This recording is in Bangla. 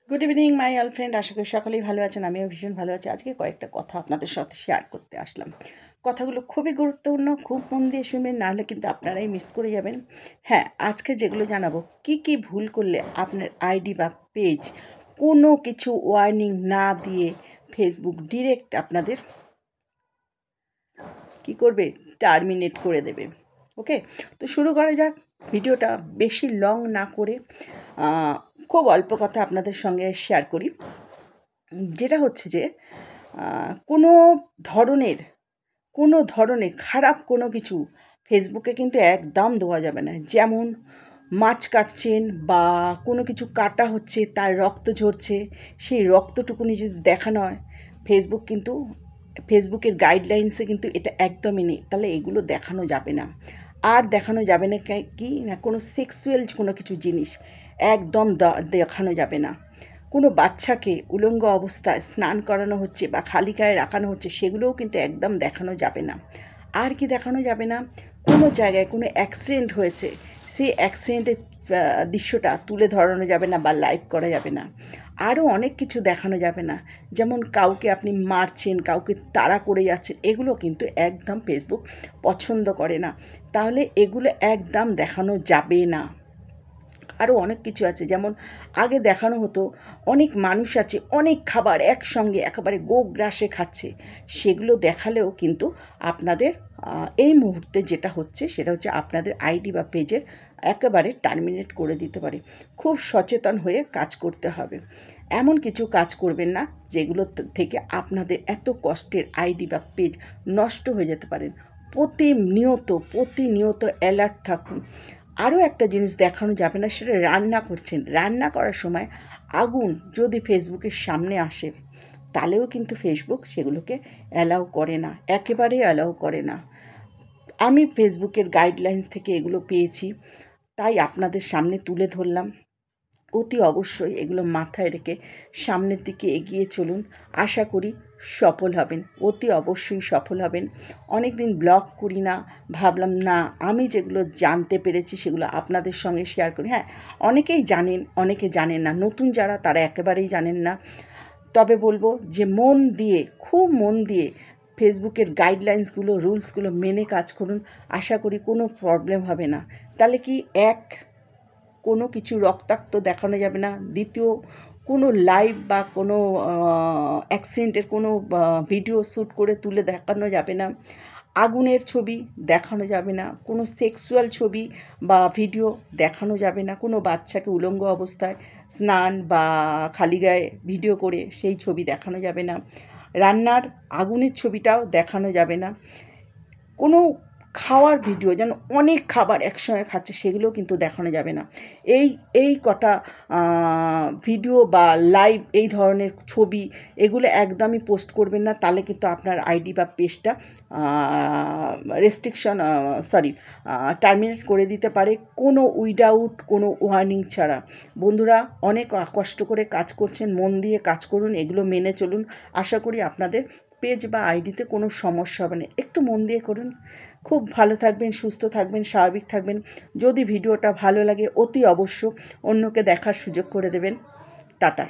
Good evening my all friend, আশা করি সকলেই ভালো আছেন। আমিও ভীষণ ভালো আছি। আজকে কয়েকটা কথা আপনাদের সাথে শেয়ার করতে আসলাম। কথাগুলো খুবই গুরুত্বপূর্ণ, খুব মন দিয়ে শুনবেন, নাহলে কিন্তু আপনারাই মিস করে যাবেন। হ্যাঁ, আজকে যেগুলো জানাবো, কি ভুল করলে আপনার আইডি বা পেজ কোনো কিছু ওয়ার্নিং না দিয়ে ফেসবুক ডিরেক্ট আপনাদের কি করবে, টার্মিনেট করে দেবে। ওকে, তো শুরু করা যাক। ভিডিওটা বেশি লং না করে খুব অল্প কথা আপনাদের সঙ্গে শেয়ার করি। যেটা হচ্ছে যে কোনো ধরনের খারাপ কোনো কিছু ফেসবুকে কিন্তু একদম দেওয়া যাবে না। যেমন মাছ কাটছেন বা কোনো কিছু কাটা হচ্ছে, তার রক্ত ঝরছে, সেই রক্তটুকুনি যদি দেখানো হয়, ফেসবুকের গাইডলাইন্সে কিন্তু এটা একদমই নেই। তাহলে এগুলো দেখানো যাবে না। আর দেখানো যাবে না কি না, কোনো সেক্সুয়াল কোনো কিছু জিনিস একদম দেখানো যাবে না। কোনো বাচ্চাকে উলঙ্গ অবস্থায় স্নান করানো হচ্ছে বা খালি গায়ে রাখানো হচ্ছে, সেগুলোও কিন্তু একদম দেখানো যাবে না। আর কি দেখানো যাবে না, কোনো জায়গায় কোনো অ্যাক্সিডেন্ট হয়েছে, সেই অ্যাক্সিডেন্টের দৃশ্যটা তুলে ধরানো যাবে না বা লাইভ করা যাবে না। আরও অনেক কিছু দেখানো যাবে না, যেমন কাউকে আপনি মারছেন, কাউকে তাড়া করে যাচ্ছেন, এগুলো কিন্তু একদম ফেসবুক পছন্দ করে না। তাহলে এগুলো একদম দেখানো যাবে না। আরও অনেক কিছু আছে, যেমন আগে দেখানো হতো অনেক মানুষ আছে অনেক খাবার একসঙ্গে একেবারে গোগ্রাসে খাচ্ছে, সেগুলো দেখালেও কিন্তু আপনাদের এই মুহূর্তে যেটা হচ্ছে সেটা হচ্ছে আপনাদের আইডি বা পেজের একেবারে টার্মিনেট করে দিতে পারে। খুব সচেতন হয়ে কাজ করতে হবে। এমন কিছু কাজ করবেন না যেগুলো থেকে আপনাদের এত কষ্টের আইডি বা পেজ নষ্ট হয়ে যেতে পারেন। প্রতিনিয়ত অ্যালার্ট থাকুন। আরও একটা জিনিস দেখানো যাবে না, সেটা রান্না করছেন, রান্না করার সময় আগুন যদি ফেসবুকের সামনে আসে, তাহলেও কিন্তু ফেসবুক সেগুলোকে অ্যালাউ করে না, একেবারেই অ্যালাউ করে না। আমি ফেসবুকের গাইডলাইন্স থেকে এগুলো পেয়েছি, তাই আপনাদের সামনে তুলে ধরলাম। অতি অবশ্যই এগুলো মাথায় রেখে সামনের দিকে এগিয়ে চলুন। আশা করি সফল হবেন, অতি অবশ্যই সফল হবেন। অনেক দিন ব্লগ করি না, ভাবলাম না, আমি যেগুলো জানতে পেরেছি সেগুলো আপনাদের সঙ্গে শেয়ার করি। হ্যাঁ, অনেকেই জানেন, অনেকে জানেন না, নতুন যারা তারা একেবারেই জানেন না। তবে বলবো যে খুব মন দিয়ে ফেসবুকের গাইডলাইন্সগুলো, রুলসগুলো মেনে কাজ করুন। আশা করি কোনো প্রবলেম হবে না। তাহলে কি, কোনো কিছু রক্তাক্ত দেখানো যাবে না। দ্বিতীয়, কোনো লাইভ বা কোনো অ্যাক্সিডেন্টের কোনো ভিডিও শ্যুট করে তুলে দেখানো যাবে না। আগুনের ছবি দেখানো যাবে না। কোনো সেক্সুয়াল ছবি বা ভিডিও দেখানো যাবে না। কোনো বাচ্চাকে উলঙ্গ অবস্থায় স্নান বা খালি গায়ে ভিডিও করে সেই ছবি দেখানো যাবে না। রান্নার আগুনের ছবিটাও দেখানো যাবে না। কোনো খাওয়ার ভিডিও, যেন অনেক খাবার একসঙ্গে খাচ্ছে, সেগুলোও কিন্তু দেখানো যাবে না। এই কটা ভিডিও বা লাইভ এই ধরনের ছবি এগুলো একদমই পোস্ট করবেন না, তাহলে কিন্তু আপনার আইডি বা পেজটা টার্মিনেট করে দিতে পারে, উইদাউট কোনো ওয়ার্নিং ছাড়া। বন্ধুরা, অনেক কষ্ট করে কাজ করছেন, মন দিয়ে কাজ করুন, এগুলো মেনে চলুন। আশা করি আপনাদের পেজ বা আইডিতে কোনো সমস্যা হবে না। একটু মন দিয়ে করুন। খুব ভালো থাকবেন, সুস্থ থাকবেন, স্বাভাবিক থাকবেন। যদি ভিডিওটা ভালো লাগে অতি অবশ্য অন্যকে দেখার সুযোগ করে দেবেন। টাটা।